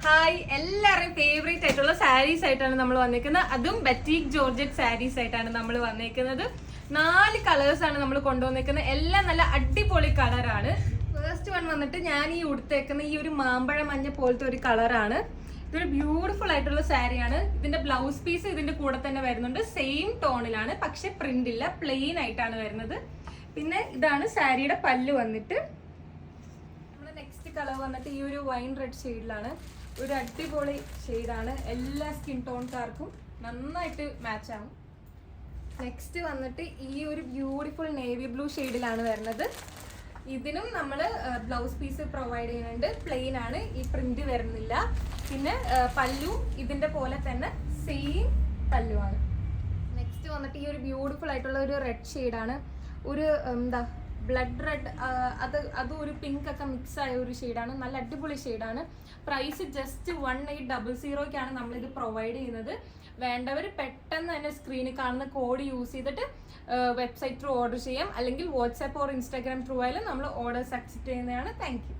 Hi, എല്ലാവരുടെയും favourite ആയിട്ടുള്ള സാരീസ് ആയിട്ടാണ് നമ്മൾ വന്നേക്കുന്നത്. അതും ബറ്റീക് ജോർജറ്റ് സാരീസ് ആയിട്ടാണ് നമ്മൾ വന്നേക്കുന്നത്. 4 കളേഴ്സ് ആണ് നമ്മൾ കൊണ്ടുവന്നേക്കുന്നത്. എല്ലാം നല്ല അടിപൊളി കളറാണ്. ഫസ്റ്റ് വൺ വന്നിട്ട് ഞാൻ ഈ ഉടുത്തേക്കുന്ന ഈ ഒരു മാമ്പഴ മഞ്ഞ പോലത്തെ ഒരു കളറാണ്. ഇതൊരു ബ്യൂട്ടിഫുൾ ആയിട്ടുള്ള സാരിയാണ്. ഇതിന്റെ ബ്ലൗസ് പീസ് ഇതിന്റെ കൂടെ തന്നെ വരുന്നുണ്ട്. സെയിം ടോണിലാണ്, പക്ഷെ പ്രിന്റ് ഇല്ല, പ്ലെയിൻ ആയിട്ടാണ് വരുന്നത്. പിന്നെ ഇതാണ് സാരിയുടെ പല്ല് വന്നിട്ട്. നമ്മുടെ നെക്സ്റ്റ് കളർ വന്നിട്ട് ഈ ഒരു വൈൻ റെഡ് ഷെയ്ഡിലാണ്. ഒരു അടിപൊളി ഷെയ്ഡാണ്. എല്ലാ സ്കിൻ ടോൺകാർക്കും നന്നായിട്ട് മാച്ച് ആവും. നെക്സ്റ്റ് വന്നിട്ട് ഈ ഒരു ബ്യൂട്ടിഫുൾ നേവി ബ്ലൂ ഷെയ്ഡിലാണ് വരുന്നത്. ഇതിനും നമ്മൾ ബ്ലൗസ് പീസ് പ്രൊവൈഡ് ചെയ്യുന്നുണ്ട്. പ്ലെയിൻ ആണ്, ഈ പ്രിന്റ് വരുന്നില്ല. പിന്നെ പല്ലു ഇതിന്റെ പോലെ തന്നെ സെയിം പല്ലുവാണ്. നെക്സ്റ്റ് വന്നിട്ട് ഈ ഒരു ബ്യൂട്ടിഫുൾ ആയിട്ടുള്ള ഒരു റെഡ് ഷെയ്ഡാണ്. ഒരു എന്താ ബ്ലഡ് റെഡ്, അതും ഒരു പിങ്ക് ഒക്കെ മിക്സ് ആയ ഒരു ഷെയ്ഡാണ്. നല്ല അടിപൊളി ഷെയ്ഡാണ്. പ്രൈസ് ജസ്റ്റ് 1800 നമ്മളിത് പ്രൊവൈഡ് ചെയ്യുന്നത്. വേണ്ടവർ പെട്ടെന്ന് തന്നെ സ്ക്രീനിൽ കാണുന്ന കോഡ് യൂസ് ചെയ്തിട്ട് വെബ്സൈറ്റ് ത്രൂ ഓർഡർ ചെയ്യാം, അല്ലെങ്കിൽ വാട്സാപ്പ് ഓർ ഇൻസ്റ്റാഗ്രാം ത്രൂ ആയാലും നമ്മൾ ഓർഡേഴ്സ് അക്സെപ്റ്റ് ചെയ്യുന്നതാണ്. Thank you.